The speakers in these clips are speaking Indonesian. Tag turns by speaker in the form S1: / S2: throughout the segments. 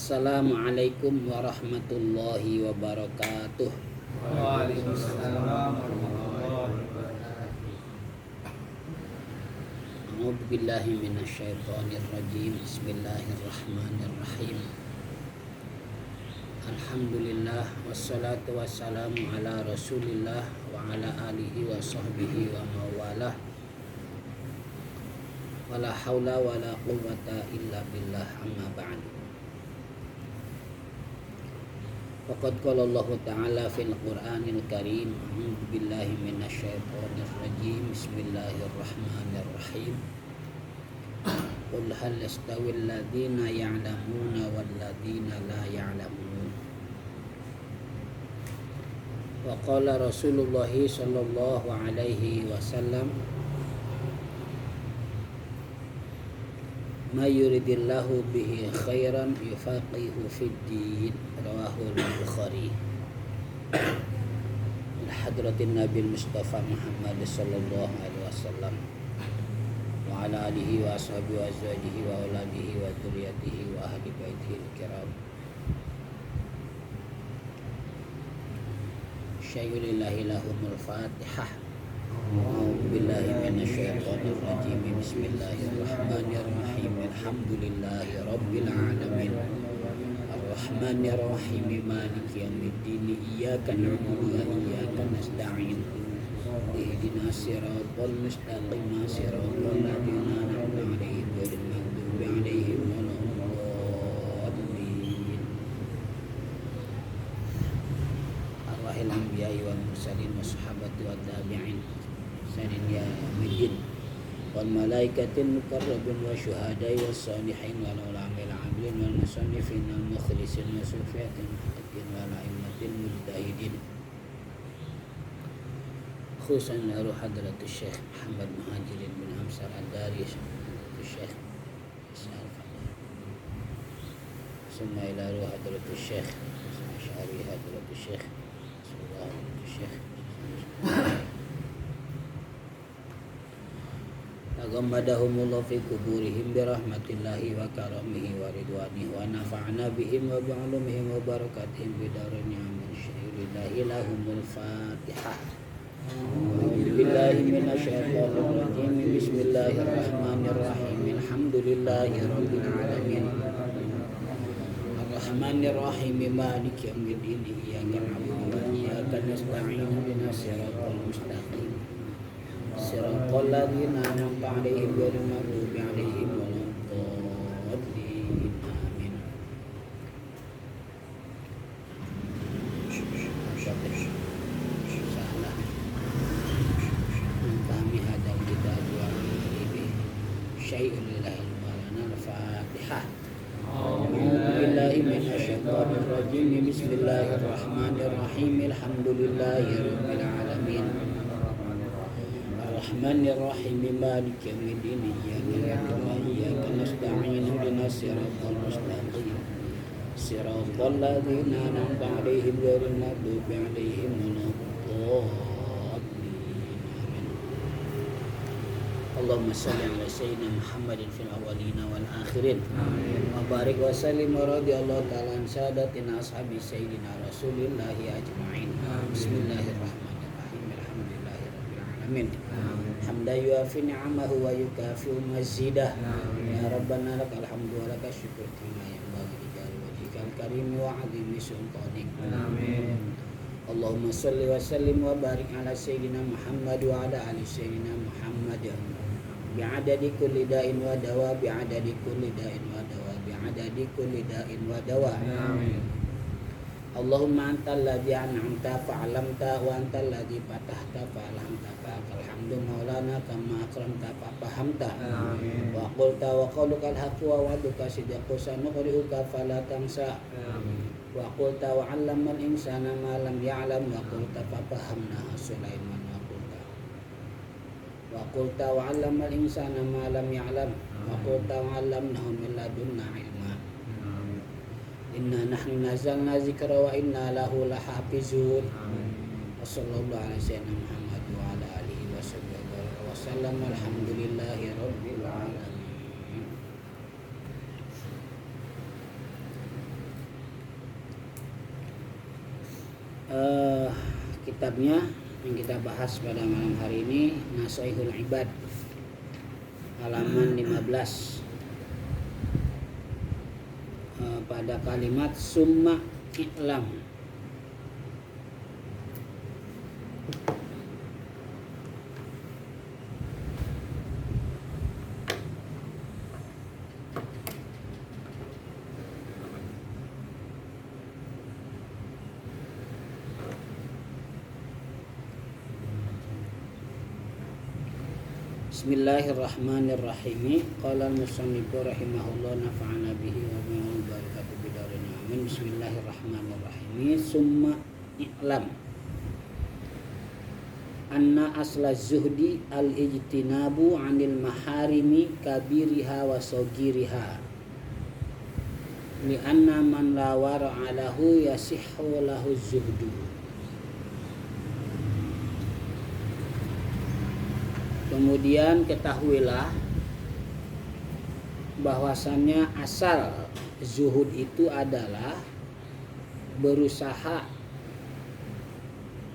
S1: Assalamualaikum warahmatullahi wabarakatuh.
S2: Waalaikumsalam warahmatullahi wabarakatuh.
S1: A'udzu billahi minasyaitonir rajim. Bismillahirrahmanirrahim. Alhamdulillah wassalatu wassalamu ala Rasulillah wa ala alihi wa sahbihi wa mawalah. Wala haula wala quwwata illa billah, amma ba'd. Faqad qala Allah Ta'ala fil Qur'anil Karim, a'udzu billahi minasyaitonir rajim. Bismillahirrahmanirrahim. Qul hal yastawil ladzina ya'lamuna wal ladzina la ya'lamun. Wa qala Rasulullah sallallahu alaihi wasallam, ma yuridillahu bihi khairan yufaqihu fid din. Rawahul Bukhari. Hadratin Nabi Mustafa Muhammad sallallahu alaihi wasallam wa ala alihi wa ashabihi wa azwajihi wa auladihi wa dzurriyyatihi wa ahli baitihi al-kiram. Syai'ulillahi lahumul Fatihah. A'udzu billahi minasyaitonir rajim. Bismillahirrahmanirrahim. Alhamdulillahi rabbil alamin. Ar-Rahmanir Rahim. Maliki yaumiddin. Iyyaka na'budu wa iyyaka nasta'in. Ihdinas siratal mustaqim. Siratal ladzina an'amta 'alaihim ghairil maghdubi 'alaihim waladdallin. Arwahil anbiya'i wal mursalin wassahabati wad tabi'in sanin ya yaumil wal malaikatil muqarrabin wa syuhada'i was salihin wal ulama'il 'amilin wal musannifin wal mukhlisin wa sufiyatin muttaqin wal a'immatil mujtahidin. Khususan lahu hadratus Syekh Muhammad Muhajirin bin Amsar Ad-Dari, Syekh Ismail Fadil. Summa ila hadratus Syekh Asy'ari, hadratus Syekh sallallahu alaihi Syekh. Agamadahumullah fi kuburihim birahmatillahi wa karamihi wa ridwanihi wa nafa'na bihim wa bi'ulumihim wa barakatihim bidarin amin. Syai'ulillahi lahumul Fatihah. A'udzu billahi minasyaitonir rajim. Bismillahirrahmanirrahim. Alhamdulillahi rabbil alamin. Ar-Rahmanir Rahim. Maliki yaumiddin. Iyyaka na'budu wa iyyaka nasta'in. Ihdinas siratal mustaqim. Siratal ladzina an'amta 'alaihim ghairil maghdubi 'alaihim waladdallin. Amin. Salah. Kami hadal kitab wa bihi syai'un lillahi walana al-Fatihah. A'udzu billahi minasyaitonir rajim. Bismillahirrahmanirrahim. Alhamdulillahi rabbil alamin. Ar-Rahmanir Rahim. Maliki yaumiddin. Iyyaka na'budu wa iyyaka nasta'in. Ihdinas siratal mustaqim. Siratal ladzina an'amta 'alaihim ghairil maghdubi 'alaihim waladdallin. Amin. Allahumma shalli ala sayyidina Muhammadin fil awwalin wal akhirin. Wa barik wa sallim wa radiyallahu ta'ala an sadatina ashabi sayyidina Rasulillah ajma'in. Bismillahirrahmanirrahim. Alhamdulillahi rabbil alamin. Hamdan yuafi ni'amahu wa yukafi'u mazidah. Ya Rabbana lakal hamdu wa lakal syukru kama yanbaghi li jalali wajhikal karim wa 'azimi sultanik.
S2: Amin.
S1: Allahumma shalli wa sallim wa barik ala sayyidina Muhammad wa ala ali sayyidina Muhammad. Bi'adadi kulli da'in wa dawa, bi'adadi kulli da'in wa dawa, bi'adadi kulli da'in wa dawa.
S2: Amin.
S1: Allahumma antal ladzi an'amta fa'alamta wa antal ladzi fatahta fa'alamta fa'akal hamdu maulana kama akramta fa'fahamta.
S2: Amin.
S1: Wa qulta wa qaulukal haqqu wa wa'duka sidqu sanuqri'uka fala tansa.
S2: Amin.
S1: Wa qulta wa 'allamal insana ma lam ya'lam wa qulta fafahamna Sulaiman wa qulta. Wa qulta wa 'allamal insana ma lam ya'lam wa qulta wa 'allamnahu min ladunna 'ilma. Inna nahnu nazzalna dzikra wa inna lahu lahafizun. Wa sallallahu ala sayyidina Muhammad wa ala alihi wa sahbihi wa sallam. Alhamdulillahi rabbil alamin. Kitabnya yang kita bahas pada malam hari ini Nasaihul Ibad, halaman 15, pada kalimat summa i'lam. Bismillahirrahmanirrahim. Qala al-musannif rahimahullah nafa'ana bihi wa bi'al barakatuh bidarin amin. Bismillahirrahmanirrahim. Summa i'lam anna asla zuhdi al-ijtinabu 'anil maharimi kabiriha wa sagiriha. Li'anna man la wara'a lahu yasihhu lahu zuhdu. Kemudian ketahuilah bahwasannya asal zuhud itu adalah berusaha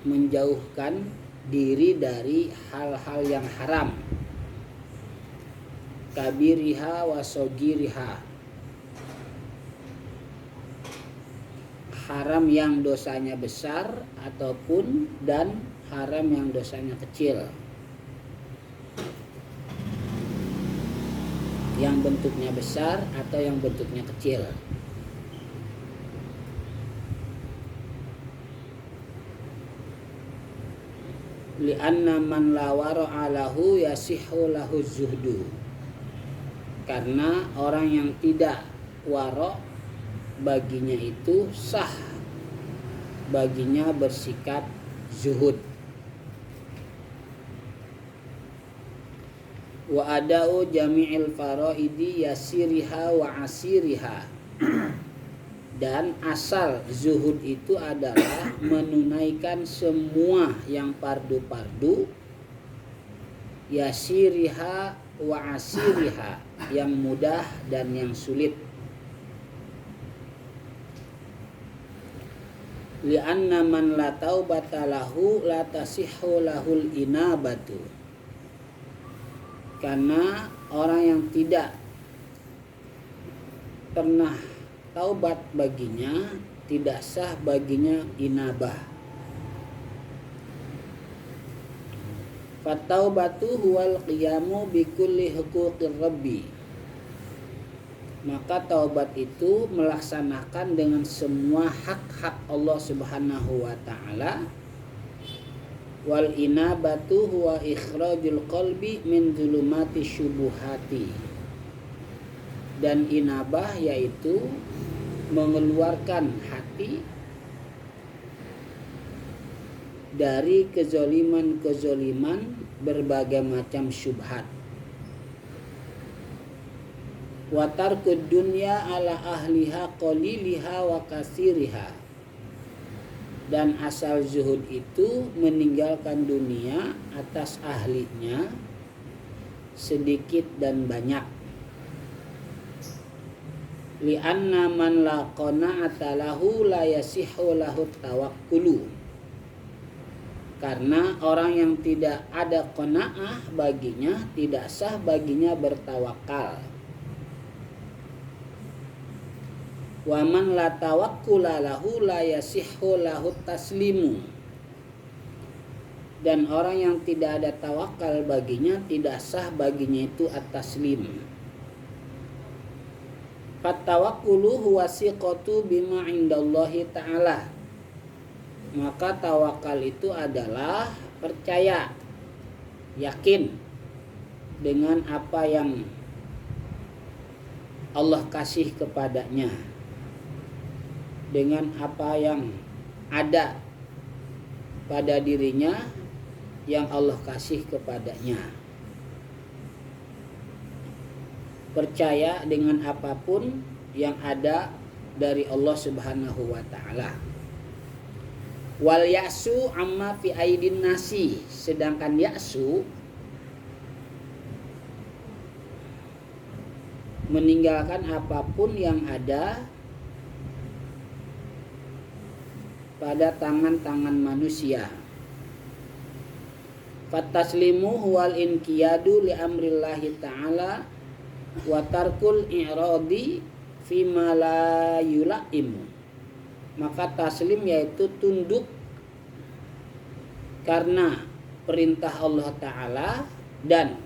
S1: menjauhkan diri dari hal-hal yang haram, kabiriha wa sogiriha, haram yang dosanya besar ataupun dan haram yang dosanya kecil, yang bentuknya besar atau yang bentuknya kecil. Li'anna man la wara'a lahu yasihhu lahu zuhdu. Karena orang yang tidak wara' baginya itu sah baginya bersikap zuhud. Wa ada'u jami'il faraidi yasiriha wa asiriha. Dan asal zuhud itu adalah menunaikan semua yang fardu-fardu, yasiriha wa asiriha, yang mudah dan yang sulit. Li'anna man la taubata lahu la tasihhu lahul inabatu. Karena orang yang tidak pernah taubat baginya tidak sah baginya inabah. Fataubatu huwal qiyamu bikulli huquqir rabbi. Maka taubat itu melaksanakan dengan semua hak-hak Allah Subhanahu wa taala. Wal inabatu huwa ikhrajul qalbi min zulumati syubuhati. Dan inabah yaitu mengeluarkan hati dari kezoliman-kezoliman berbagai macam syubhat. Wa tarkud dunya ala ahliha qaliliha wa kasiriha. Dan asal zuhud itu meninggalkan dunia atas ahlinya, sedikit dan banyak. Li'anna man la qana'ata lahu la yasihhu lahu tawakkulu. Karena orang yang tidak ada qanaah baginya tidak sah baginya bertawakal. Wa man la tawakkula lahu la yasihhu lahu taslimu. Dan orang yang tidak ada tawakal baginya tidak sah baginya itu at-taslim. Fatawakkulu huwa siqatu bima indallahi ta'ala. Maka tawakal itu adalah percaya, yakin dengan apa yang Allah kasih kepadanya, dengan apa yang ada pada dirinya yang Allah kasih kepadanya. Percaya dengan apapun yang ada dari Allah Subhanahu wa taala. Wal ya'su amma fi aidin nasi. Sedangkan ya'su meninggalkan apapun yang ada pada tangan-tangan manusia. Fataslimu huwal inqiyadu li amrillahi ta'ala wa tarkul i'radi fima la yulaimu. Maka taslim yaitu tunduk karena perintah Allah Ta'ala dan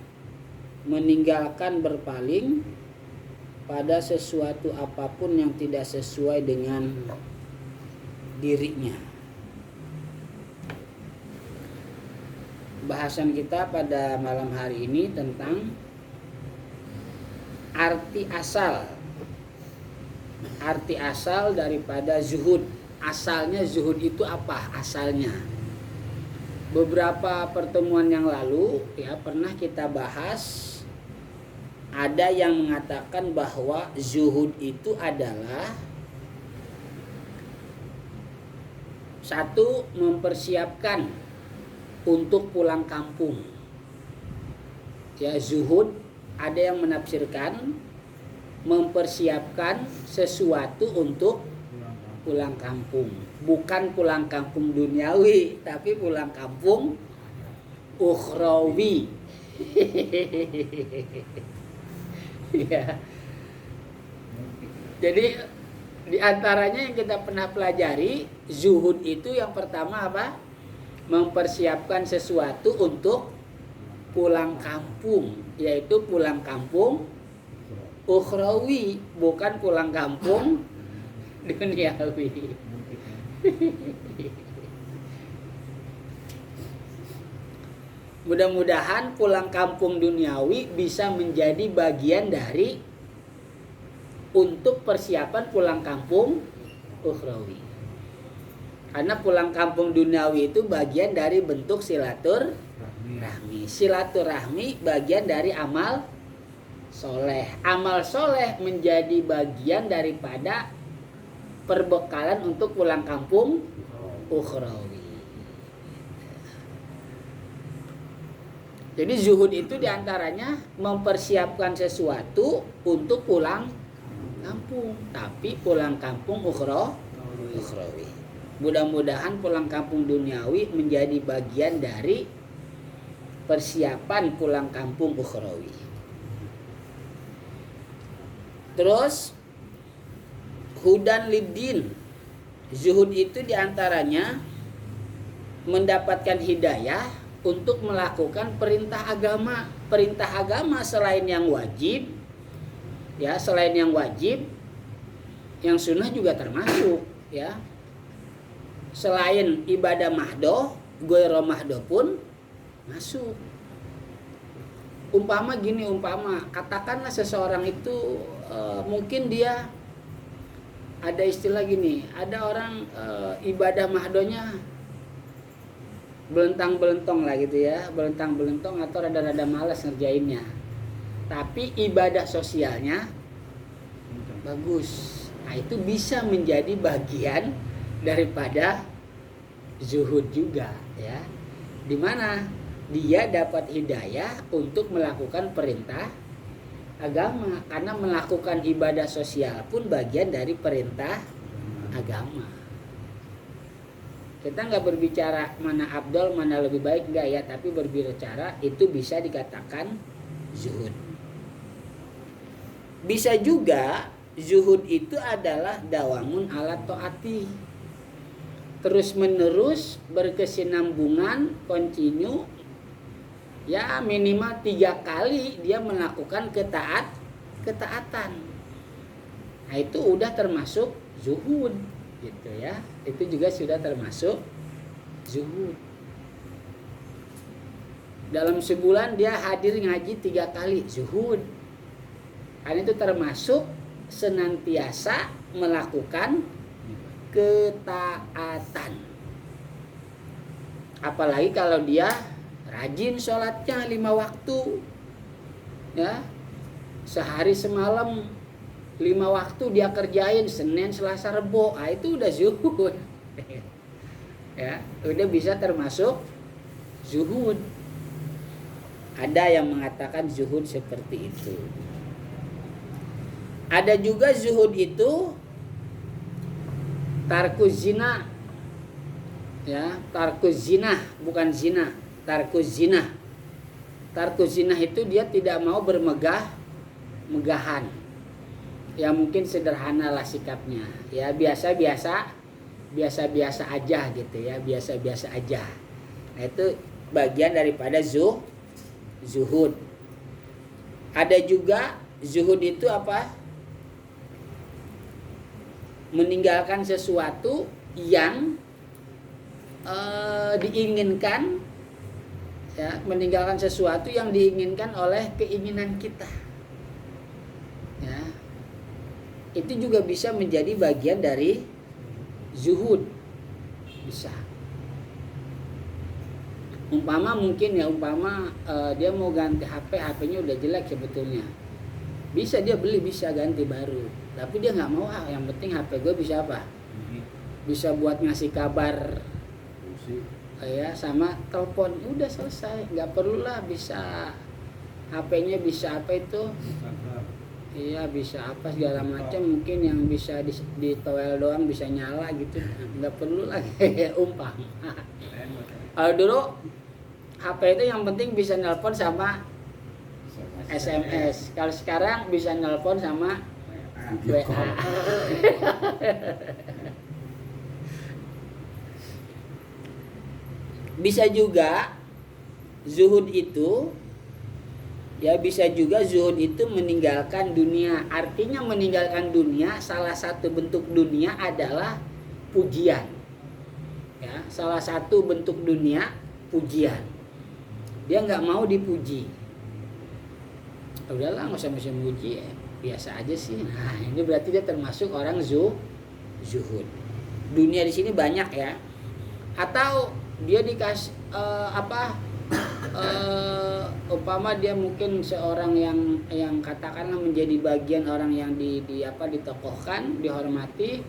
S1: meninggalkan berpaling pada sesuatu apapun yang tidak sesuai dengan dirinya. Bahasan kita pada malam hari ini tentang arti asal daripada zuhud. Asalnya zuhud itu apa? Asalnya. Beberapa pertemuan yang lalu ya pernah kita bahas, ada yang mengatakan bahwa zuhud itu adalah satu, mempersiapkan untuk pulang kampung. Ya, zuhud ada yang menafsirkan mempersiapkan sesuatu untuk pulang kampung. Bukan pulang kampung duniawi, tapi pulang kampung ukhrawi. Ya. Jadi di antaranya yang kita pernah pelajari, zuhud itu yang pertama apa? Mempersiapkan sesuatu untuk pulang kampung, yaitu pulang kampung ukhrawi, bukan pulang kampung duniawi. Mudah-mudahan pulang kampung duniawi bisa menjadi bagian dari untuk persiapan pulang kampung ukhrawi. Karena pulang kampung duniawi itu bagian dari bentuk silaturahmi. Silaturahmi bagian dari amal soleh. Amal soleh menjadi bagian daripada perbekalan untuk pulang kampung ukhrawi. Jadi zuhud itu diantaranya mempersiapkan sesuatu untuk pulang kampung, tapi pulang kampung ukhrawi. Mudah-mudahan pulang kampung duniawi menjadi bagian dari persiapan pulang kampung ukhrawi. Terus hudan lidin, zuhud itu diantaranya mendapatkan hidayah untuk melakukan perintah agama. Perintah agama selain yang wajib, ya, selain yang wajib, yang sunnah juga termasuk, ya. Selain ibadah mahdoh, goiro mahdoh pun masuk. Umpama katakanlah seseorang itu mungkin dia ada istilah gini, ada orang ibadah mahdohnya belentang-belentong lah gitu ya, belentang-belentong atau rada-rada malas ngerjainnya. Tapi ibadah sosialnya bagus. Nah, itu bisa menjadi bagian daripada zuhud juga, ya. Di mana dia dapat hidayah untuk melakukan perintah agama, karena melakukan ibadah sosial pun bagian dari perintah agama. Kita nggak berbicara mana afdal, mana lebih baik, enggak ya, tapi berbicara itu bisa dikatakan zuhud. Bisa juga zuhud itu adalah dawamun ala taati, terus menerus berkesinambungan, continue, ya minimal 3 kali dia melakukan ketaatan. Nah, itu udah termasuk zuhud gitu ya. Itu juga sudah termasuk zuhud. Dalam sebulan dia hadir ngaji 3 kali, zuhud. Karena itu termasuk senantiasa melakukan ketaatan. Apalagi kalau dia rajin sholatnya 5 waktu, ya, sehari semalam 5 waktu dia kerjain, Senin, Selasa, Rebo, itu udah zuhud. Ya, udah bisa termasuk zuhud. Ada yang mengatakan zuhud seperti itu. Ada juga zuhud itu tarkuz zina, ya, tarkuz zina, bukan zina, tarkuz zina. Tarkuz zina itu dia tidak mau megahan. Ya mungkin sederhana lah sikapnya. Ya biasa-biasa aja gitu ya, biasa-biasa aja. Nah itu bagian daripada zuhud. Ada juga zuhud itu apa? Meninggalkan sesuatu yang diinginkan, ya, meninggalkan sesuatu yang diinginkan oleh keinginan kita, ya, itu juga bisa menjadi bagian dari zuhud, bisa. Umpama dia mau ganti HP-nya udah jelek sebetulnya, bisa dia beli, bisa ganti baru, tapi dia nggak mau, yang penting HP gue bisa apa? Bisa buat ngasih kabar, ya, sama telepon, udah selesai, nggak perlulah bisa HP-nya bisa apa itu, iya bisa apa segala macam, mungkin yang bisa di toel doang bisa nyala gitu, nggak perlu lagi. Umpama dulu HP itu yang penting bisa nelpon sama SMS, kalau sekarang bisa nelpon sama WA. Bisa juga zuhud itu, ya, bisa juga zuhud itu meninggalkan dunia. Artinya meninggalkan dunia, salah satu bentuk dunia adalah pujian. Ya, salah satu bentuk dunia pujian. Dia nggak mau dipuji. Udahlah, nggak usah muji, ya, biasa aja sih. Nah ini berarti dia termasuk orang zuhud. Dunia di sini banyak ya. Atau dia dikasih umpama dia mungkin seorang yang katakanlah menjadi bagian orang yang ditokohkan, dihormati,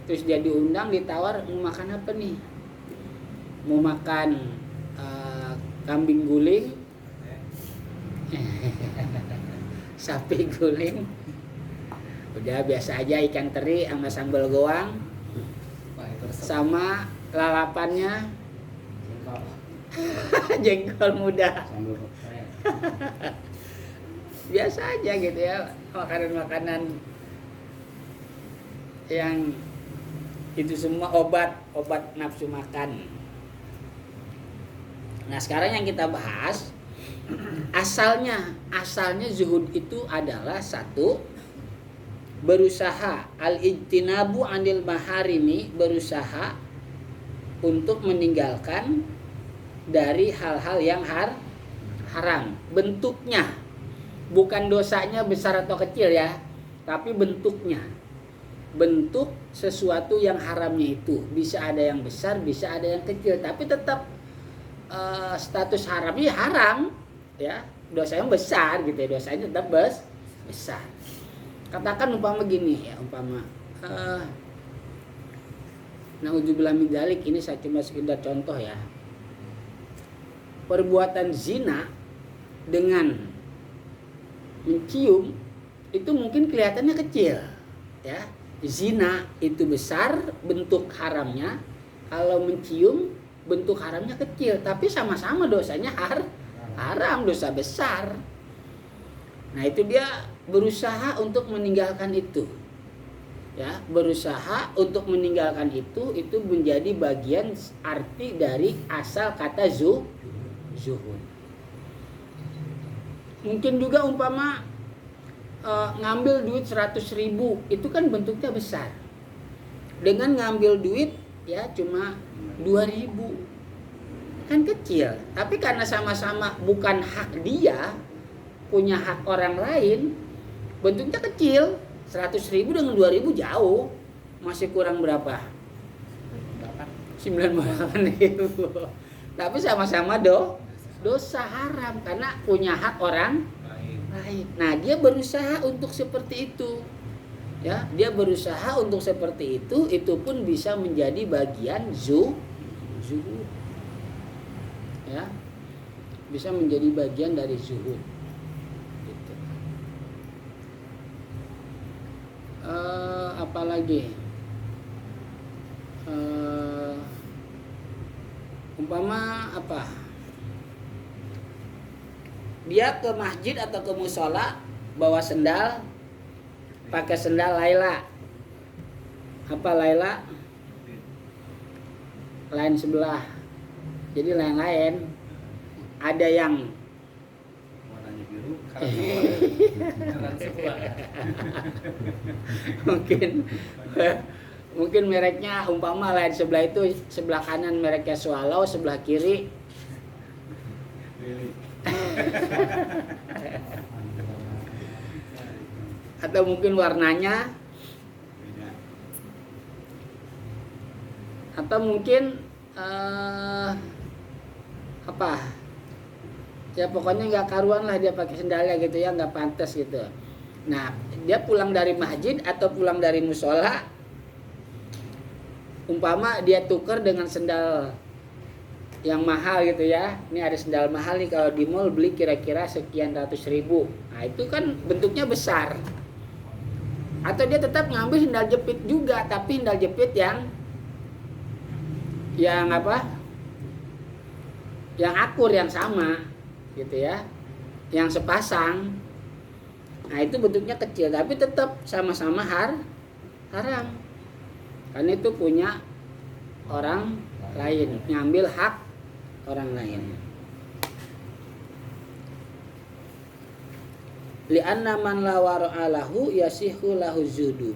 S1: terus dia diundang, ditawar, mau makan apa nih? Mau makan kambing guling, sapi guling, udah biasa aja, ikan teri sama sambal goang, sama lalapannya jengkol muda. Biasa aja gitu ya, makanan-makanan yang itu semua obat nafsu makan. Nah sekarang yang kita bahas asalnya zuhud itu adalah satu, berusaha al-ijtinabu anil maharimi, berusaha untuk meninggalkan dari hal-hal yang haram. Bentuknya, bukan dosanya besar atau kecil ya, tapi bentuknya. Bentuk sesuatu yang haramnya itu bisa ada yang besar, bisa ada yang kecil, tapi tetap status haramnya haram, ya, dosanya besar gitu ya, dosanya tetap besar. Katakan umpama gini ya, naudzubillah min dzalik, ini saya cuma sekedar contoh ya. Perbuatan zina dengan mencium itu mungkin kelihatannya kecil, ya. Zina itu besar bentuk haramnya, kalau mencium bentuk haramnya kecil, tapi sama-sama dosanya haram, dosa besar. Nah itu dia berusaha untuk meninggalkan itu, ya, berusaha untuk meninggalkan itu menjadi bagian arti dari asal kata zuhud. Mungkin juga umpama ngambil duit 100.000, itu kan bentuknya besar. Dengan ngambil duit ya cuma 2.000, kan kecil, tapi karena sama-sama bukan hak dia, punya hak orang lain, bentuknya kecil. 100.000 dengan 2.000 jauh, masih kurang berapa? 98.000. Tapi sama-sama dosa haram karena punya hak orang lain. Nah dia berusaha untuk seperti itu, ya, dia berusaha untuk seperti itu pun bisa menjadi bagian zuhud, ya, bisa menjadi bagian dari zuhud. Gitu. Apalagi umpama apa? dia ke masjid atau ke musola bawa sendal, pakai sendal Laila. Apa Laila? Lain sebelah. Jadi lain-lain. Ada yang
S2: warnanya biru karena sebelah.
S1: mungkin mereknya umpama lain sebelah itu, sebelah kanan mereknya Swallow, sebelah kiri atau mungkin warnanya, atau mungkin apa ya, pokoknya nggak karuan lah dia pakai sendalnya gitu ya, nggak pantas gitu. Nah dia pulang dari masjid atau pulang dari musola, umpama dia tukar dengan sendal yang mahal gitu ya, ini ada sendal mahal nih, kalau di mall beli kira-kira sekian ratus ribu, nah itu kan bentuknya besar. Atau dia tetap ngambil sendal jepit juga, tapi sendal jepit yang apa, yang akur, yang sama gitu ya, yang sepasang. Nah itu bentuknya kecil tapi tetap sama-sama haram, karena itu punya orang lain, ngambil hak orang lain. Li'anna man la wara'a lahu yasihu lahu zuhdu.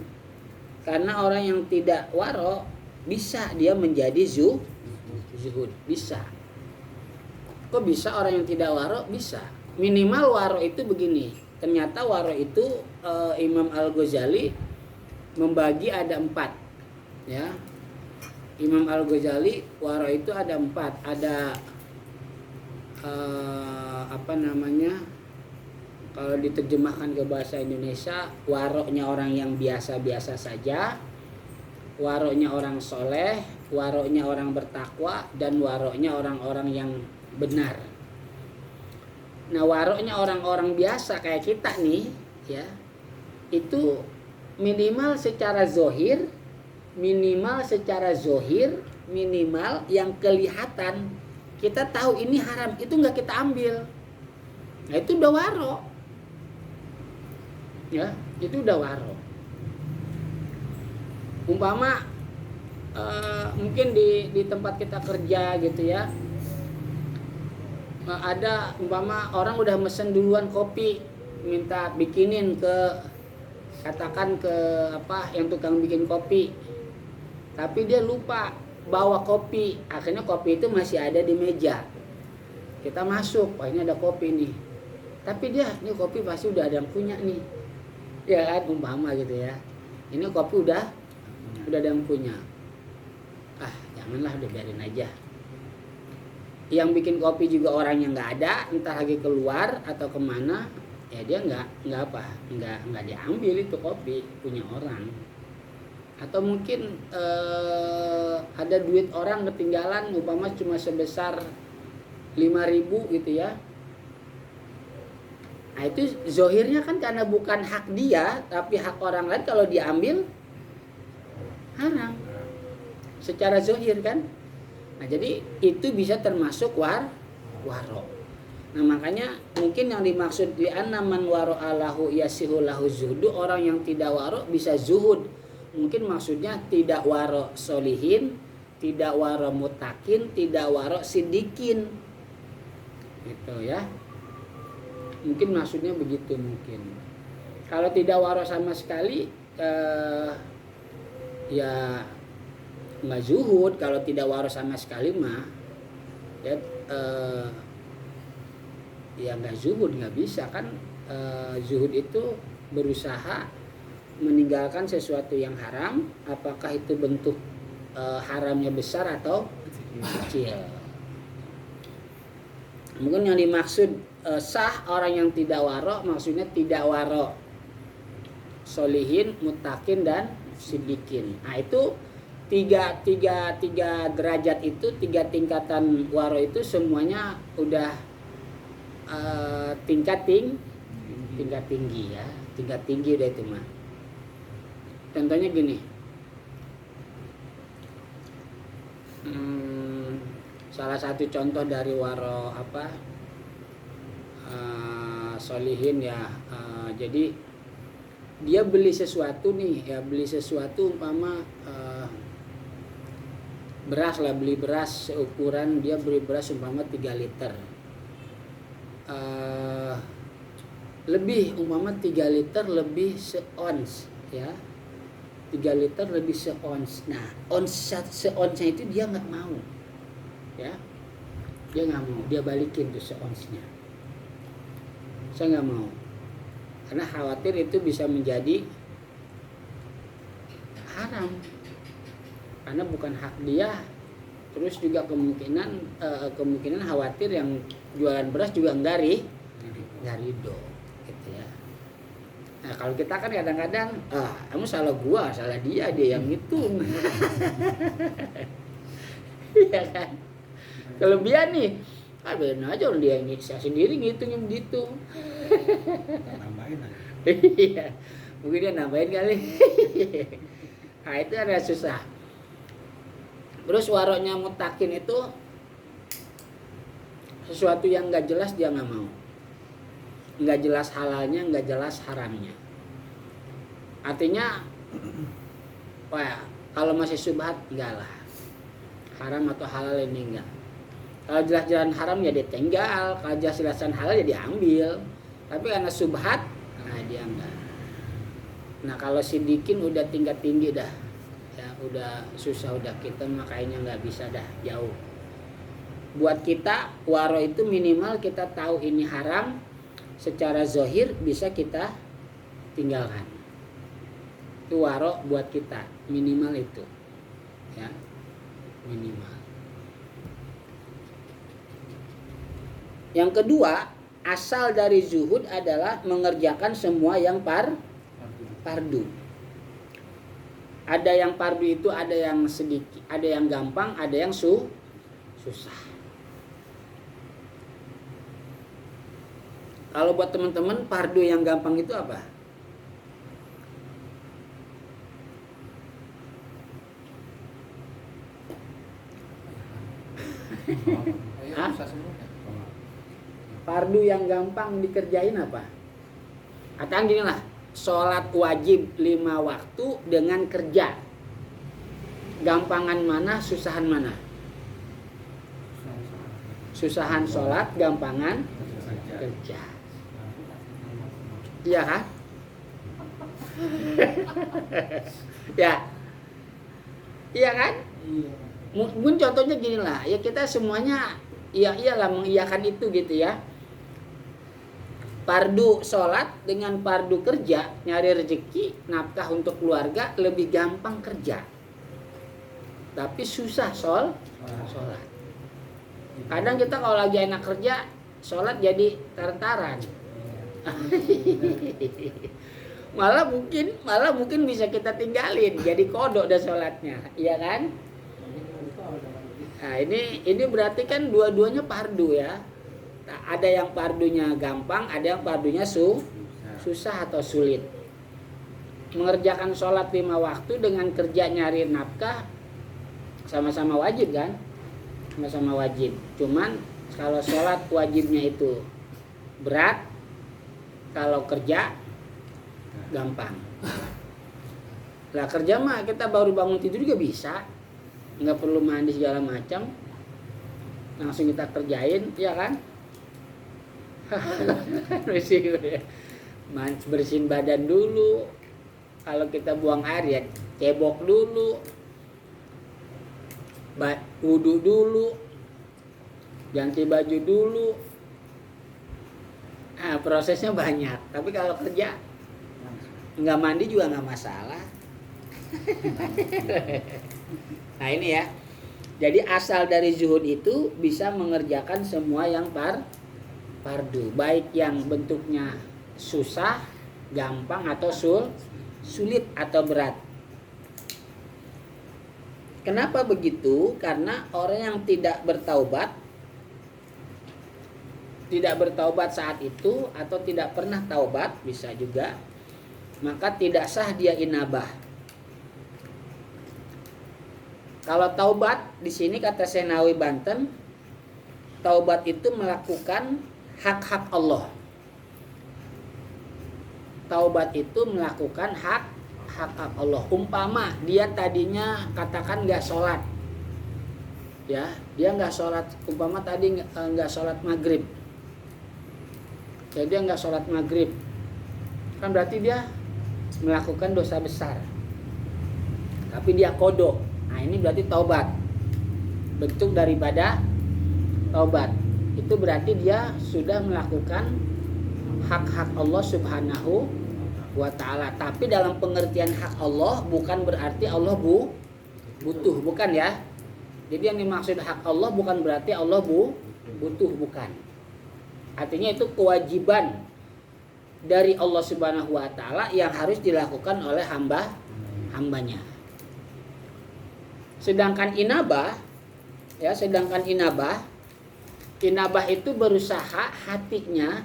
S1: Karena orang yang tidak waro bisa dia menjadi zuhud, bisa. Kok bisa orang yang tidak waro? Bisa. Minimal waro itu begini. Ternyata waro itu Imam Al-Ghazali membagi ada 4 ya. Imam Al-Ghazali waro itu ada 4. Ada apa namanya, kalau diterjemahkan ke bahasa Indonesia, waroknya orang yang biasa-biasa saja, waroknya orang soleh, waroknya orang bertakwa, dan waroknya orang-orang yang benar. Nah waroknya orang-orang biasa kayak kita nih ya, itu minimal secara zohir, minimal yang kelihatan kita tahu ini haram, itu nggak kita ambil. Nah itu udah waro ya, itu udah waro. Umpama mungkin di tempat kita kerja gitu ya, ada umpama orang udah mesen duluan kopi, minta bikinin ke, katakan ke apa yang tukang bikin kopi, tapi dia lupa bawa kopi, akhirnya kopi itu masih ada di meja. Kita masuk, wah ini ada kopi nih, tapi dia ini kopi pasti udah ada yang punya nih ya kan, umpama gitu ya, ini kopi udah ada yang punya, janganlah, udah biarin aja. Yang bikin kopi juga orang yang nggak ada, entah lagi keluar atau kemana, ya dia nggak diambil itu kopi, punya orang. Atau mungkin ada duit orang ketinggalan, umpama cuma sebesar 5.000 gitu ya. Nah itu zohirnya kan karena bukan hak dia, tapi hak orang lain, kalau diambil haram secara zohir kan. Nah jadi itu bisa termasuk waro. Nah makanya mungkin yang dimaksud li'anna man wara'a lahu yasihu lahu zuhdu, orang yang tidak waro bisa zuhud. Mungkin maksudnya tidak waro solihin, tidak waro mutakin, tidak waro sidikin gitu ya. Mungkin maksudnya begitu mungkin. Kalau tidak waro sama sekali ya nggak zuhud. Kalau tidak waro sama sekali mah ya nggak zuhud, nggak bisa kan. Zuhud itu berusaha meninggalkan sesuatu yang haram, apakah itu bentuk haramnya besar atau kecil. Mungkin yang dimaksud sah orang yang tidak waro, maksudnya tidak waro solihin, mutakin, dan sidikin. Nah itu tiga derajat itu, 3 tingkatan waro itu semuanya udah tingkat tinggi ya, tingkat tinggi udah itu mah. Contohnya gini, salah satu contoh dari waro solihin ya. Jadi dia beli sesuatu nih ya, beli sesuatu umpama beras lah, beli beras seukuran, dia beli beras umpama 3 liter. Lebih umpama 3 liter lebih seons ya. 3 liter lebih seons. Nah, seonsnya itu dia nggak mau. Ya. Dia nggak mau, dia balikin tuh seonsnya. Saya nggak mau. Karena khawatir itu bisa menjadi haram. Karena bukan hak dia. Terus juga kemungkinan khawatir yang jualan beras juga nggak ridho gitu ya. Nah, kalau kita kan kadang-kadang kamu salah gua, salah dia yang ngitung. Iya kan? Kelebihan nih, biarin aja orang dia saya sendiri ngitungnya begitu.
S2: Nambahin aja.
S1: Iya, mungkin dia nambahin kali. Nah itu ada susah. Terus waroknya mutakin itu sesuatu yang nggak jelas dia nggak mau, nggak jelas halalnya, nggak jelas haramnya. Artinya, kalau masih syubhat enggak lah, haram atau halal ini enggak. Kalau jelas-jelas haram ya ditinggal, kalau jelas-jelasan halal ya diambil. Tapi karena subhat, nah dia enggak. Nah kalau sidikin udah tingkat tinggi dah, ya udah susah, udah kita makanya nggak bisa dah, jauh. Buat kita waro itu minimal kita tahu ini haram, secara zohir bisa kita tinggalkan. Itu waro buat kita minimal itu, ya minimal. Yang kedua, asal dari zuhud adalah mengerjakan semua yang fardu. Ada yang fardu itu ada yang sedikit, ada yang gampang, ada yang susah. Kalau buat teman-teman fardu yang gampang itu apa? Hah? Fardu yang gampang dikerjain apa? Katakan gini lah, sholat wajib 5 waktu dengan kerja. Gampangan mana, susahan mana? Susahan sholat, gampangan kerja. Iya kan? Ya. Iya kan? Mungkin contohnya gini lah, ya kita semuanya iyalah mengiyakan itu gitu ya. Fardu sholat dengan fardu kerja, nyari rezeki, nafkah untuk keluarga lebih gampang kerja. Tapi susah sholat. Kadang kita kalau lagi enak kerja, sholat jadi taran-taran. malah mungkin bisa kita tinggalin, jadi kodok dah sholatnya, iya kan? Nah ini berarti kan dua-duanya fardu ya. Nah, ada yang fardunya gampang, ada yang fardunya susah atau sulit. Mengerjakan sholat 5 waktu dengan kerja nyari nafkah sama-sama wajib kan? Sama-sama wajib. Cuman kalau sholat wajibnya itu berat, kalau kerja gampang. Lah kerja mah kita baru bangun tidur juga bisa, nggak perlu mandi segala macam, langsung kita kerjain, ya kan? Bersihin badan dulu, kalau kita buang air ya cebok dulu, wudu dulu, ganti baju dulu. Nah, prosesnya banyak. Tapi kalau kerja nggak mandi juga nggak masalah. Nah ini ya. Jadi asal dari zuhud itu bisa mengerjakan semua yang fardu, baik yang bentuknya susah, gampang atau sulit atau berat. Kenapa begitu? Karena orang yang tidak bertaubat saat itu atau tidak pernah taubat, bisa juga, maka tidak sah dia inabah. Kalau taubat di sini kata Senawi Banten, taubat itu melakukan hak-hak Allah. Taubat itu melakukan hak Allah. Umpama dia tadinya katakan nggak sholat, ya dia nggak sholat. Umpama tadi nggak sholat maghrib, ya dia nggak sholat maghrib, kan berarti dia melakukan dosa besar. Tapi dia kodok, nah ini berarti taubat. Bentuk daripada taubat itu berarti dia sudah melakukan hak-hak Allah Subhanahu wa ta'ala. Tapi dalam pengertian hak Allah bukan berarti Allah butuh, bukan ya. Jadi yang dimaksud hak Allah bukan berarti Allah butuh, bukan. Artinya itu kewajiban dari Allah Subhanahu wa ta'ala yang harus dilakukan oleh hambanya. Sedangkan inabah itu berusaha hatinya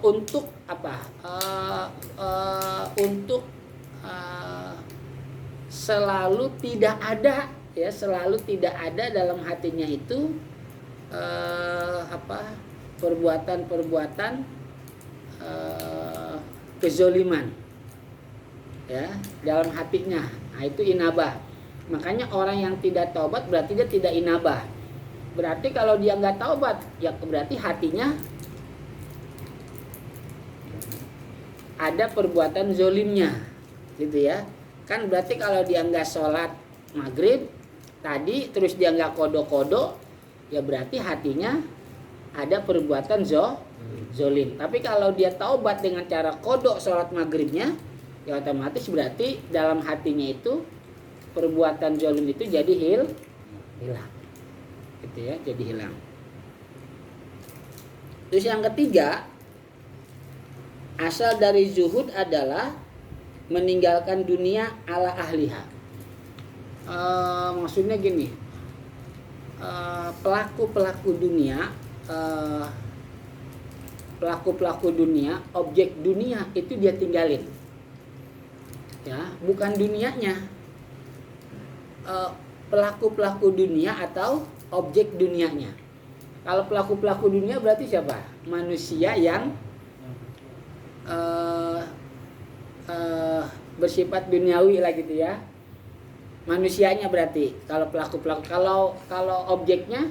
S1: untuk apa? Untuk selalu tidak ada dalam hatinya itu perbuatan kezoliman, ya, dalam hatinya. Nah, itu inabah. Makanya orang yang tidak taubat berarti dia tidak inabah. Berarti kalau dia nggak taubat, ya berarti hatinya ada perbuatan zolimnya, gitu ya. Kan berarti kalau dia nggak sholat maghrib tadi, terus dia nggak kodok, ya berarti hatinya ada perbuatan zolim. Tapi kalau dia taubat dengan cara kodok sholat maghribnya, ya otomatis berarti dalam hatinya itu perbuatan zolim itu jadi hilang, gitu ya, jadi hilang. Terus yang ketiga, asal dari zuhud adalah meninggalkan dunia ala ahliha. Maksudnya gini, pelaku dunia, objek dunia itu dia tinggalin, ya, bukan dunianya. Pelaku dunia atau objek dunianya. Kalau pelaku dunia berarti siapa? Manusia yang bersifat duniawi lah, gitu ya. Manusianya berarti kalau pelaku. Kalau objeknya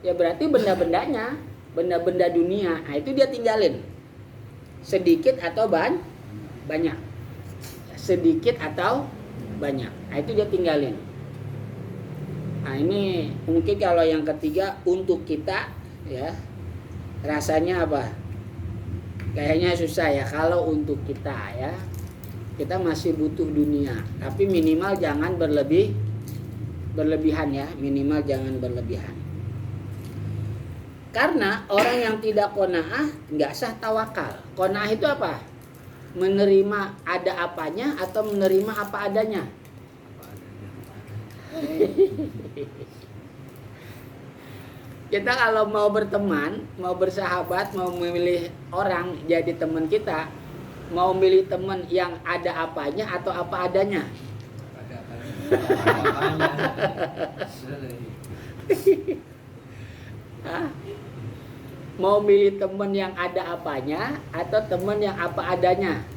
S1: ya berarti benda-benda dunia. Nah, itu dia tinggalin. Sedikit atau banyak. Sedikit atau banyak. Nah, itu dia tinggalin. Nah, ini mungkin kalau yang ketiga untuk kita, ya, rasanya apa? Kayaknya susah ya kalau untuk kita, ya. Kita masih butuh dunia, tapi minimal jangan berlebihan ya, minimal jangan berlebihan. Karena orang yang tidak qanaah nggak sah tawakal. Qanaah itu apa? Menerima ada apanya atau menerima apa adanya? Kita kalau mau berteman, mau bersahabat, mau memilih orang jadi teman kita, mau milih teman yang ada apanya atau apa adanya? Mau milih teman yang ada apanya atau teman yang apa adanya?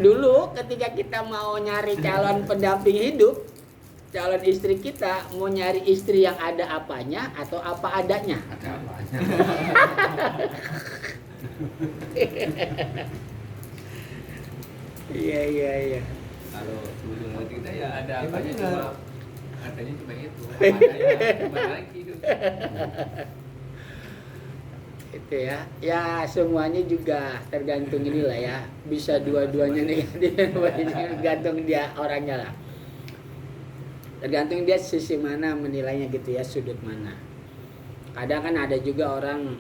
S1: Dulu ketika kita mau nyari calon pendamping hidup, calon istri kita, mau nyari istri yang ada apanya atau apa adanya?
S2: Ada apanya.
S1: Iya.
S3: Kalau dulu kita ya ada
S2: Ya,
S3: apanya
S2: benar.
S3: cuma katanya cuma itu. Adanya cuma lagi itu.
S1: Itu ya. Ya semuanya juga tergantung inilah ya. Bisa dua-duanya negatif, tergantung dia orangnya lah. Tergantung dia sisi mana menilainya gitu ya, sudut mana. Kadang kan ada juga orang,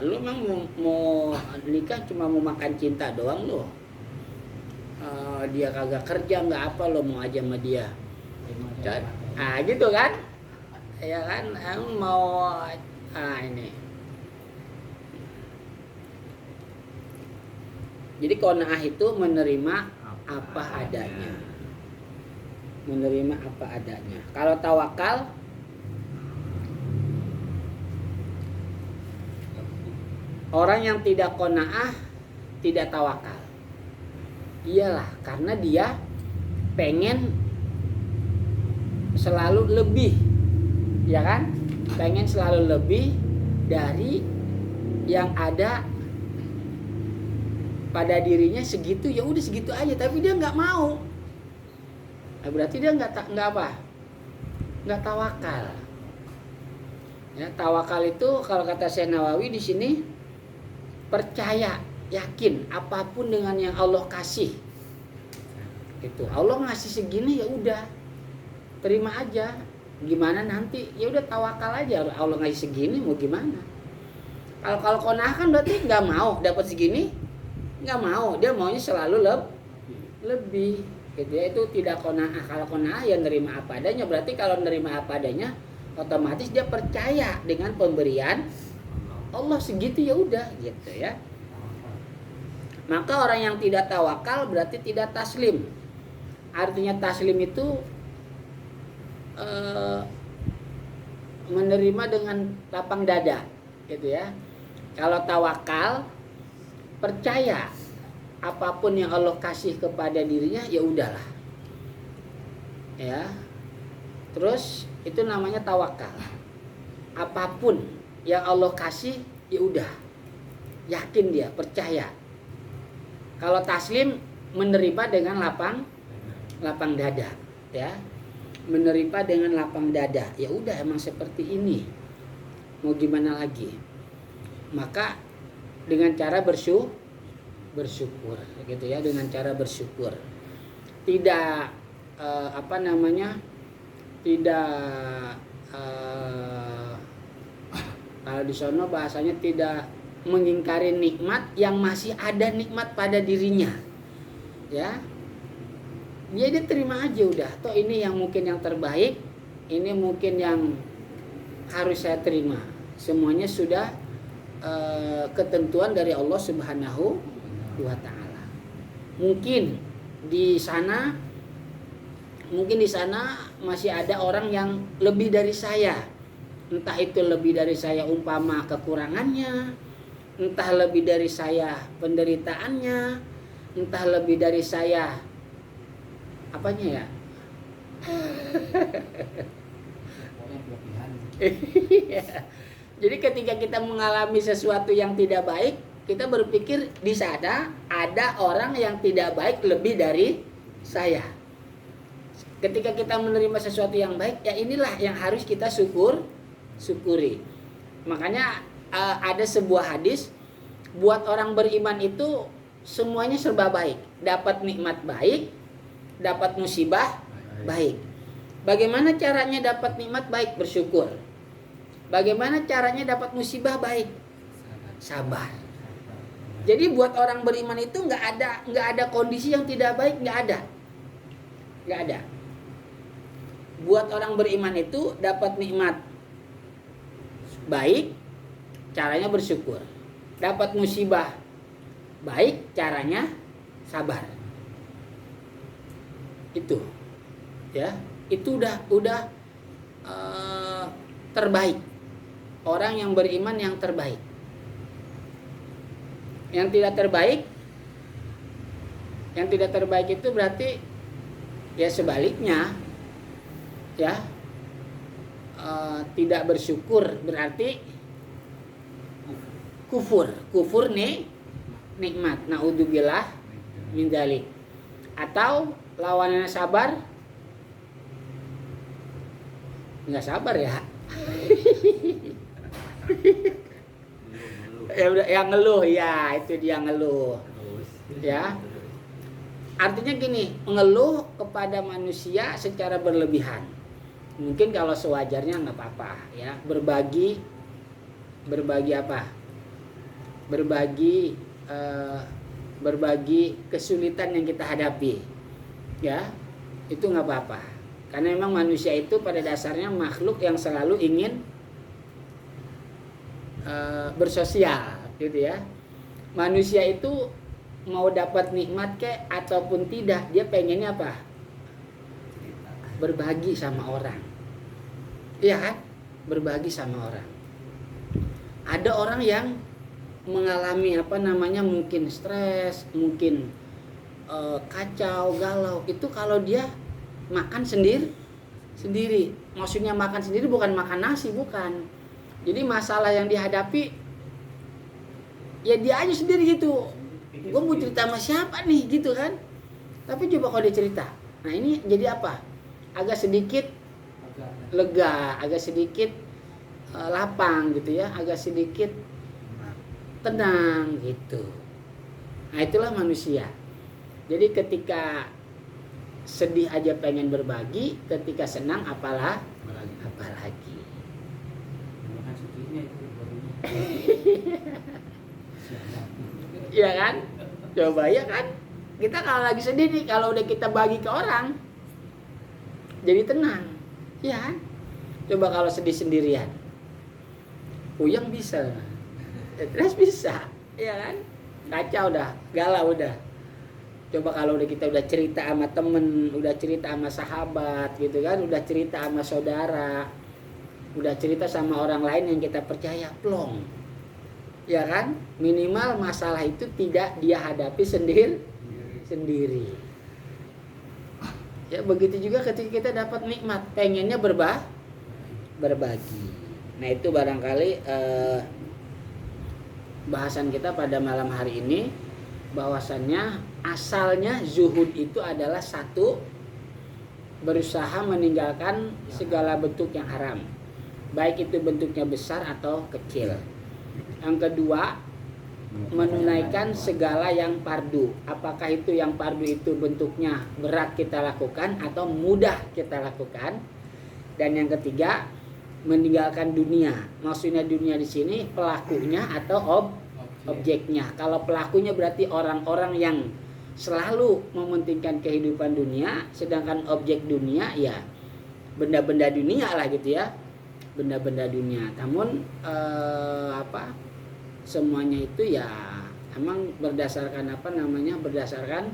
S1: lu memang mau nikah cuma mau makan cinta doang lu. Dia kagak kerja nggak apa lo mau aja sama dia. Gitu kan? Ya kan, mau ini. Jadi qanaah itu menerima apa adanya. menerima apa adanya. Kalau tawakal orang yang tidak qanaah tidak tawakal. Iyalah, karena dia pengen selalu lebih, ya kan? Pengen selalu lebih dari yang ada pada dirinya segitu, ya udah segitu aja. Tapi dia nggak mau. Nah, berarti dia nggak apa? Nggak tawakal. Ya, tawakal itu kalau kata Syekh Nawawi di sini percaya, yakin apapun dengan yang Allah kasih. Itu Allah ngasih segini ya udah terima aja. Gimana nanti ya udah tawakal aja. Allah ngasih segini mau gimana? Kalau qanaah kan berarti nggak mau dapat segini, nggak mau, dia maunya selalu lebih. Gitu ya, itu tidak qanaah. Kalau qanaah ya nerima apa adanya. Berarti kalau nerima apa adanya otomatis dia percaya dengan pemberian Allah segitu ya udah gitu ya. Maka orang yang tidak tawakal berarti tidak taslim. Artinya taslim itu menerima dengan lapang dada gitu ya. Kalau tawakal percaya apapun yang Allah kasih kepada dirinya ya udahlah. Ya. Terus itu namanya tawakal. Apapun yang Allah kasih ya udah. Yakin dia, percaya. Kalau taslim menerima dengan lapang dada, ya. Menerima dengan lapang dada. Ya udah emang seperti ini. Mau gimana lagi? Maka dengan cara bersyukur gitu ya, dengan cara bersyukur. Tidak tidak kalau di sono bahasanya tidak mengingkari nikmat yang masih ada nikmat pada dirinya, ya. Dia terima aja udah. Toh ini yang mungkin yang terbaik, ini mungkin yang harus saya terima. Semuanya sudah ketentuan dari Allah Subhanahu wa Ta'ala. Mungkin di sana masih ada orang yang lebih dari saya. Entah itu lebih dari saya umpama kekurangannya, entah lebih dari saya penderitaannya, entah lebih dari saya apanya ya. Jadi ketika kita mengalami sesuatu yang tidak baik, kita berpikir di sana ada orang yang tidak baik lebih dari saya. Ketika kita menerima sesuatu yang baik, ya inilah yang harus kita syukuri. Makanya ada sebuah hadis, buat orang beriman itu semuanya serba baik. Dapat nikmat baik, dapat musibah baik. Bagaimana caranya dapat nikmat baik? Bersyukur. Bagaimana caranya dapat musibah baik? Sabar. Jadi buat orang beriman itu nggak ada kondisi yang tidak baik, nggak ada. Buat orang beriman itu dapat nikmat baik, caranya bersyukur. Dapat musibah baik, caranya sabar. Itu, ya, itu udah terbaik. Orang yang beriman yang terbaik. Yang tidak terbaik itu berarti ya sebaliknya, ya, tidak bersyukur berarti kufur nih nikmat. Naudzubillah min dzalik. Atau lawannya sabar, nggak sabar ya. Ya udah, yang ngeluh, ya itu dia ngeluh, ya. Artinya gini, mengeluh kepada manusia secara berlebihan. Mungkin kalau sewajarnya nggak apa-apa, ya. Berbagi apa? Berbagi kesulitan yang kita hadapi, ya. Itu nggak apa-apa. Karena memang manusia itu pada dasarnya makhluk yang selalu ingin bersosial, gitu ya. Manusia itu mau dapat nikmat kek ataupun tidak, dia pengennya apa? berbagi sama orang. Iya kan? Berbagi sama orang. Ada orang yang mengalami mungkin stres, mungkin kacau, galau. Itu kalau dia makan sendiri. Maksudnya makan sendiri bukan makan nasi, bukan. Jadi masalah yang dihadapi ya dia aja sendiri gitu. Gue mau cerita sama siapa nih gitu kan. Tapi coba kalau dia cerita. Nah ini jadi apa? Agak sedikit lega, agak sedikit lapang gitu ya, agak sedikit tenang gitu. Nah itulah manusia. Jadi ketika sedih aja pengen berbagi, ketika senang apalagi.
S3: Makan sedihnya itu barunya.
S1: Iya kan? Coba ya kan? Kita kalau lagi sedih nih, kalau udah kita bagi ke orang, jadi tenang. Iya kan? Coba kalau sedih sendirian. Puyeng bisa. Stres bisa. Iya kan? Kacau dah, galau udah. Coba kalau kita udah cerita sama temen, udah cerita sama sahabat gitu kan, udah cerita sama saudara, udah cerita sama orang lain yang kita percaya, plong. Ya kan? Minimal masalah itu tidak dia hadapi sendiri. Ya begitu juga ketika kita dapat nikmat, pengennya berbagi. Nah itu barangkali bahasan kita pada malam hari ini, bahwasannya asalnya zuhud itu adalah satu, berusaha meninggalkan segala bentuk yang haram, baik itu bentuknya besar atau kecil. Yang kedua, menunaikan segala yang fardu. Apakah itu yang fardu itu bentuknya berat kita lakukan atau mudah kita lakukan. Dan yang ketiga, meninggalkan dunia. Maksudnya dunia di sini pelakunya atau objeknya. Kalau pelakunya berarti orang-orang yang selalu mementingkan kehidupan dunia, sedangkan objek dunia ya benda-benda dunia lah gitu ya. Benda-benda dunia. Namun semuanya itu ya emang berdasarkan berdasarkan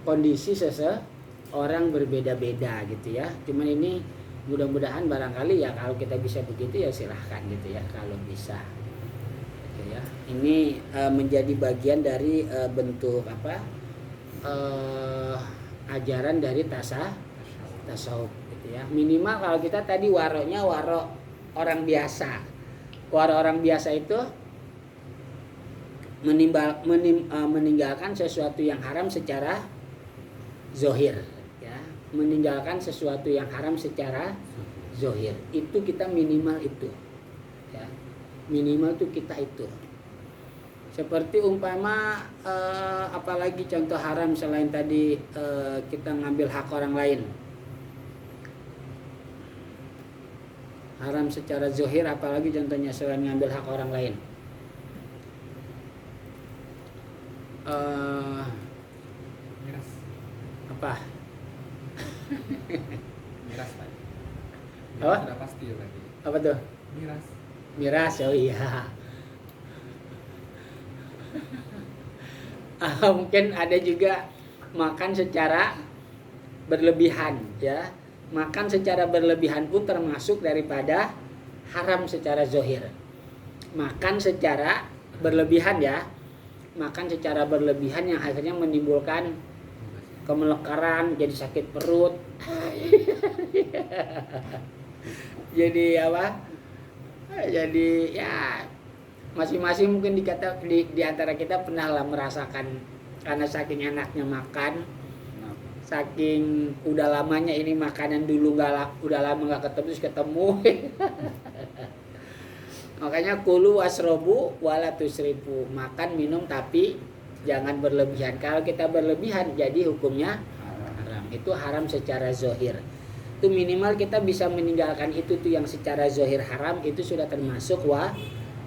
S1: kondisi seseorang berbeda-beda gitu ya. Cuman ini mudah-mudahan barangkali ya kalau kita bisa begitu ya silahkan gitu ya, kalau bisa gitu ya. Ini menjadi bagian dari bentuk ajaran dari tasawuf gitu ya. Minimal kalau kita tadi waroknya warok orang biasa. Warok orang biasa itu meninggalkan sesuatu yang haram secara zohir ya. Meninggalkan sesuatu yang haram secara zohir. Itu kita minimal itu ya. Minimal tuh kita itu. Seperti umpama apalagi contoh haram selain tadi kita ngambil hak orang lain. Haram secara zohir apalagi contohnya selain ngambil hak orang lain.
S3: Miras.
S1: Apa?
S3: Miras Pak.
S1: Apa?
S3: Sudah pasti ya tadi.
S1: Apa tuh? Miras, oh iya. Mungkin ada juga makan secara berlebihan ya. Makan secara berlebihan pun termasuk daripada haram secara zohir. Makan secara berlebihan ya. Makan secara berlebihan yang akhirnya menimbulkan kemelekaran, jadi sakit perut. Jadi apa? Jadi ya masing-masing mungkin di antara kita pernah lah merasakan, karena saking enaknya makan, saking udah lamanya ini makanan dulu udah lama nggak ketemu terus ketemu. Makanya kulu wasrobu wala tusrifu, makan minum tapi jangan berlebihan. Kalau kita berlebihan jadi hukumnya haram. Itu haram secara zohir. Itu minimal kita bisa meninggalkan itu tuh yang secara zohir haram, itu sudah termasuk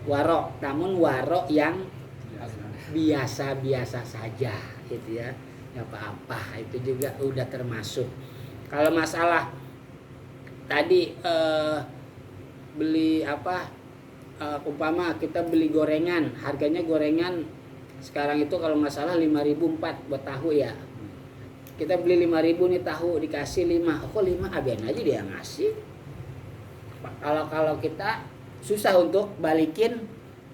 S1: warok. Namun warok yang biasa-biasa saja gitu ya. Nggak apa-apa, itu juga udah termasuk. Kalau masalah tadi beli umpama kita beli gorengan, harganya gorengan sekarang itu kalau nggak salah 5.004 buat tahu ya. kita beli 5.000 nih tahu, dikasih 5, kok 5 abian aja dia ngasih. Kalau kita susah untuk balikin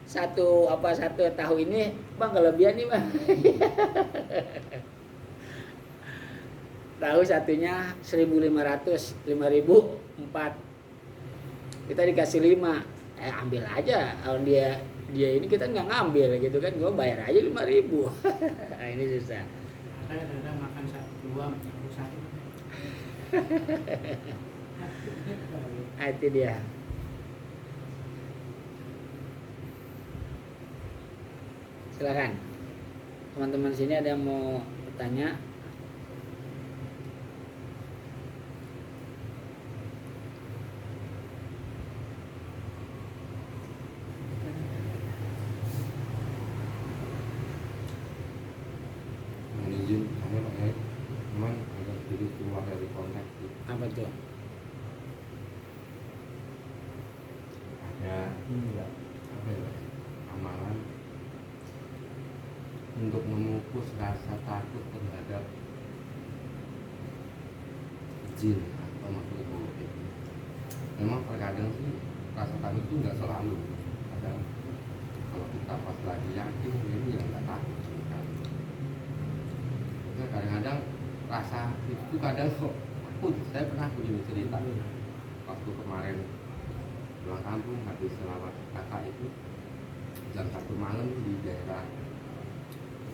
S1: satu tahu ini, bang kelebihan nih bang. Tahu satunya 1.500, 5.000 4, kita dikasih 5, ambil aja. Kalau dia ini kita nggak ngambil gitu kan, gue bayar aja 5.000. Ini susah.
S3: Ada makan 2 satu.
S1: Itu dia. Silakan teman-teman sini ada yang mau bertanya.
S4: Izin saya Pak, cuman agak sedikit keluar dari konteks gitu.
S1: Apa tuh?
S4: Ada apa ya, amalan untuk memupus rasa takut terhadap jin atau makhluk gaib. Memang terkadang sih rasa takut itu nggak selalu. Kadang kalau kita pas lagi yakin ini yang nggak takut sebenarnya. Kadang-kadang rasa itu kadang kok takut. Saya pernah punya cerita waktu kemarin pulang kampung habis selawat kakak itu jam 1 malam di daerah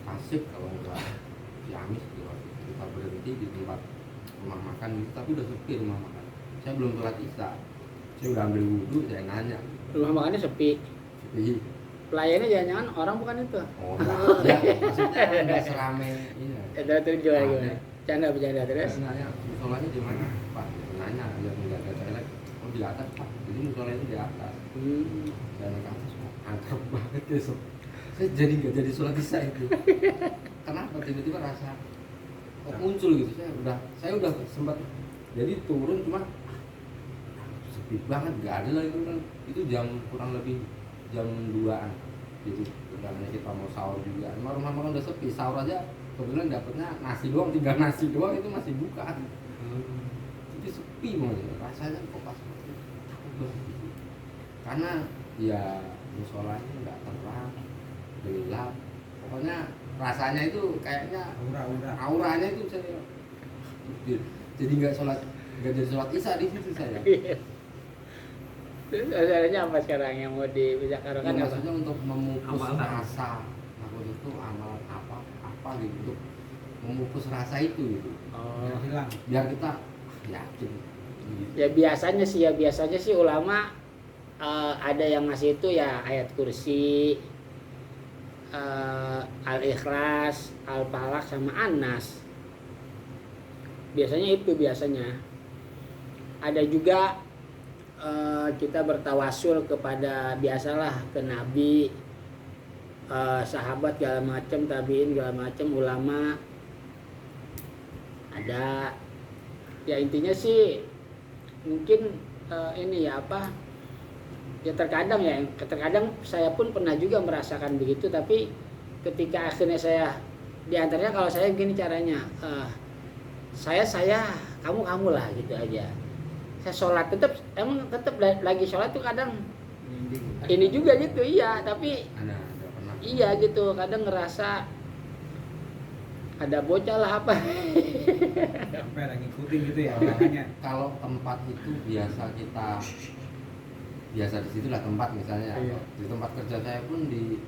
S4: Tasik kalau nggak Ciamis gitu. Kita berhenti di tempat rumah makan gitu, tapi udah sepi rumah makan. Saya belum sholat isya, saya udah ambil wudhu, saya nanya.
S1: Rumah makannya sepi.
S4: Sepi.
S1: Pelayannya jangan-jangan orang bukan itu.
S4: Oh enggak, ya, maksudnya nggak serame ini.
S1: Terus gimana? Bercanda terus.
S4: Saya nanya, musolanya di mana Pak? Nanya, lihat menjaga toilet. Oh di atas Pak, jadi musola itu di atas. Saya naik ke atas, angker banget besok. Saya jadi nggak jadi sholat isya itu. Kenapa tiba-tiba rasa kok muncul gitu? Saya udah sempat jadi turun cuma sepi banget, nggak ada lagi kan. Itu jam kurang lebih jam 2-an gitu. Karena kita mau sahur juga, rumah makan udah sepi. Sahur aja kebetulan dapetnya nasi doang, 3 nasi doang itu masih buka. Jadi sepi banget rasanya kok pas itu takut banget gitu. Karena ya musolanya nggak terang, gelap, pokoknya rasanya itu kayaknya auranya itu saya jadi nggak jadi sholat isya di situ saya.
S1: Terus asalnya apa sekarang yang mau dibicarakan
S4: Ya,
S1: apa?
S4: maksudnya untuk memupus
S3: Amalan.
S4: rasa takut itu amalan apa gitu, untuk memupus rasa itu gitu,
S1: Oh.
S2: hilang.
S4: biar kita yakin gitu.
S1: Ya biasanya sih ulama ada yang ngasih itu ya ayat kursi, Al-Ikhlas, Al-Falaq sama An-Nas. Biasanya. Ada juga kita bertawasul kepada biasalah ke Nabi, sahabat segala macam, tabiin segala macam, ulama. Ada. Ya intinya sih mungkin ini ya apa? Ya terkadang saya pun pernah juga merasakan begitu, tapi ketika akhirnya saya diantaranya kalau saya begini caranya, saya kamu lah gitu aja. Saya sholat tetap lagi sholat tuh kadang ini juga gitu, iya, tapi
S4: ada pernah
S1: iya gitu, kadang ngerasa ada bocah lah apa.
S2: Sampai lagi ngikutin gitu ya makanya.
S4: kalau tempat itu biasa di situ lah tempat misalnya.
S1: Iya.
S4: Di tempat kerja saya pun di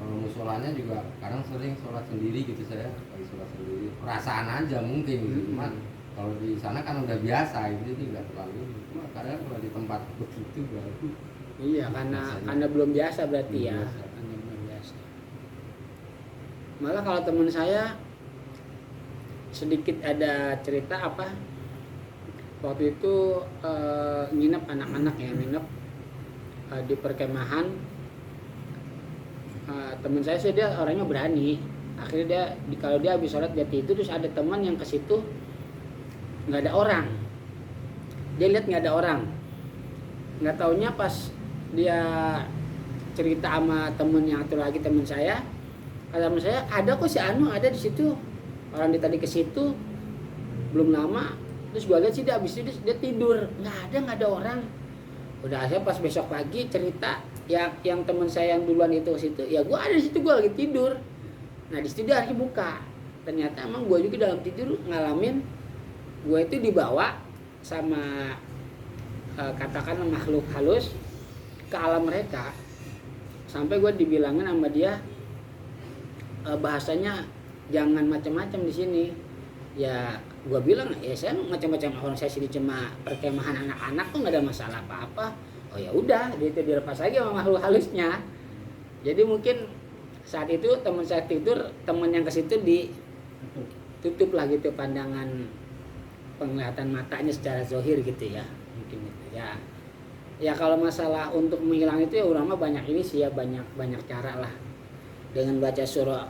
S4: musolanya juga kadang sering sholat sendiri gitu, saya lagi sholat sendiri perasaan aja mungkin gitu. Cuman kalau di sana kan udah biasa gitu, jadi nggak terlalu. Cuma kadang kalau di tempat begitu baru
S1: Iya, karena belum biasa berarti
S4: Belum
S1: ya.
S4: biasa.
S1: Karena belum biasa. Malah kalau teman saya sedikit ada cerita apa? Waktu itu nginep anak-anak ya, nginep di perkemahan. Teman saya sih dia orangnya berani. Akhirnya kalau dia habis sholat dia tidur, terus ada teman yang ke situ nggak ada orang. Dia lihat nggak ada orang. Nggak taunya pas dia cerita sama temen yang satu lagi, teman saya, kata teman saya, ada kok si Anu ada di situ. Orang dia tadi ke situ belum lama, terus gue lihat sih dia habis itu dia tidur, nggak ada orang. Udah saya pas besok pagi cerita yang teman saya yang duluan itu ke situ, ya gue ada di situ, gue lagi tidur. Nah di situ dia akhirnya buka, ternyata emang gue juga dalam tidur ngalamin gue itu dibawa sama katakanlah makhluk halus ke alam mereka, sampai gue dibilangin sama dia bahasanya jangan macam-macam di sini. Ya gue bilang ya saya macam-macam, orang saya sini cuma perkemahan anak-anak kok nggak ada masalah apa-apa. Oh ya udah, dia itu dilepas lagi sama makhluk halusnya. Jadi mungkin saat itu teman saya tidur, teman yang ke situ ditutup lah gitu pandangan penglihatan matanya secara zahir gitu ya, mungkin gitu ya. Ya kalau masalah untuk menghilang itu ya ulama banyak ini sih ya, banyak cara lah. Dengan baca surah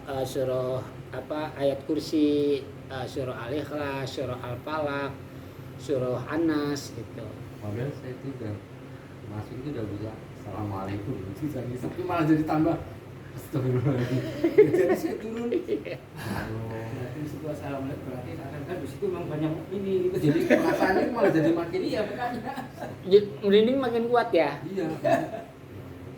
S1: ayat kursi, surah Al-Ikhlas, surah Al-Falaq, surah An-Nas gitu.
S4: Padahal saya itu udah masuk itu udah bisa assalamualaikum, tapi malah jadi tambah astagfirullahaladzim. Jadi saya turun.
S3: Berarti situ assalamualaikum berarti kan di situ memang banyak ini gitu.
S4: Jadi perasaannya malah jadi makin iya makanya.
S1: Merinding makin kuat ya.
S4: Iya.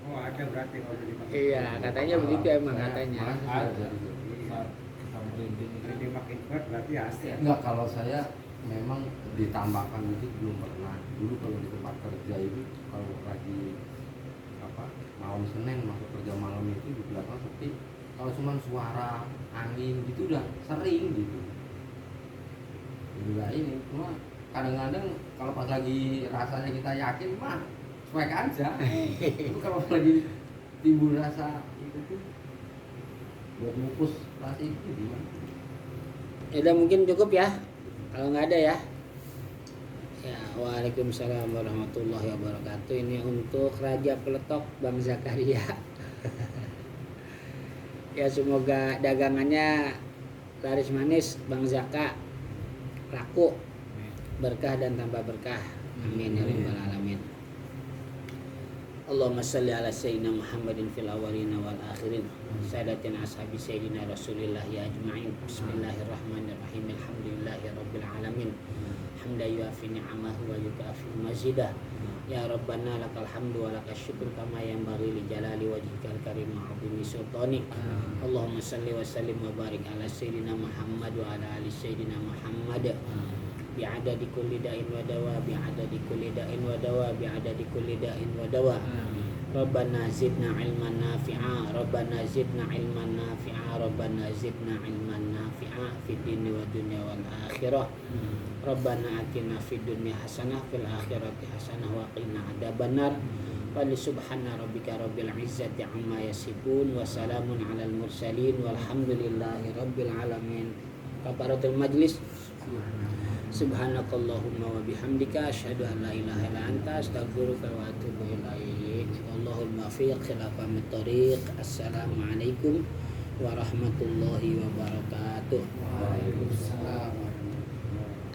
S2: Oh ada berarti kalau jadi
S1: Iya, katanya begitu emang katanya.
S2: kita merinding makin kuat berarti asli.
S4: Enggak, kalau saya memang ditambahkan itu belum pernah. Dulu kalau di tempat kerja itu kalau lagi malam Senin masuk kerja malam itu di belakang seperti kalau cuma suara angin gitu udah sering gitu. Juga ini cuma kadang-kadang kalau pas lagi rasanya kita yakin mah cuek aja. Itu kalau lagi timbul rasa itu tuh buat mupus rasa itu gimana?
S1: Ya udah mungkin cukup ya. Kalau nggak ada ya. Ya, waalaikumsalam warahmatullahi wabarakatuh. Ini untuk Raja Peletok Bang Zakaria. Ya semoga dagangannya laris manis Bang Zaka, laku, berkah dan tambah berkah. Amin ya rabbal alamin. Allahumma shalli ala sayyidina Muhammadin fil awwalin wal akhirin. Sadatina ashabi sayyidina Rasulillah ya ajma'in. Bismillahirrahmanirrahim. Alhamdulillahi rabbil alamin. Hamda yuafi ni'amahu wa yukafi mazidah. Ya Rabbana lakal hamdu wa lakal syukur kama yanbaghi li jalali wajhikal karim wa 'azimi sultanik. Allahumma shalli wa sallim wa barik ala sayyidina Muhammad wa ala ali sayyidina Muhammad. Bi'adadi kulli da'in wa dawa, bi'adadi kulli da'in wa dawa, bi'adadi kulli da'in wa dawa. Rabbana zidna ilman nafi'a, Rabbana zidna ilman nafi'a, Rabbana zidna ilman nafi'a fid dini wa dunya wal akhirah. Rabbana atina fid dunya hasanah fil akhirati hasanah wa qina adzabannar. Wa subhana rabbika rabbil izzati amma yasifun wa salamun alal mursalin walhamdulillahi rabbil alamin. Kafaratul majlis. Subhanakallahumma wa bihamdika asyhadu an la ilaha illa anta astaghfiruka wa atubu ilaik. Allahumma fiq khilafam thariq. Assalamualaikum warahmatullahi wabarakatuh.
S4: Waalaikumsalam.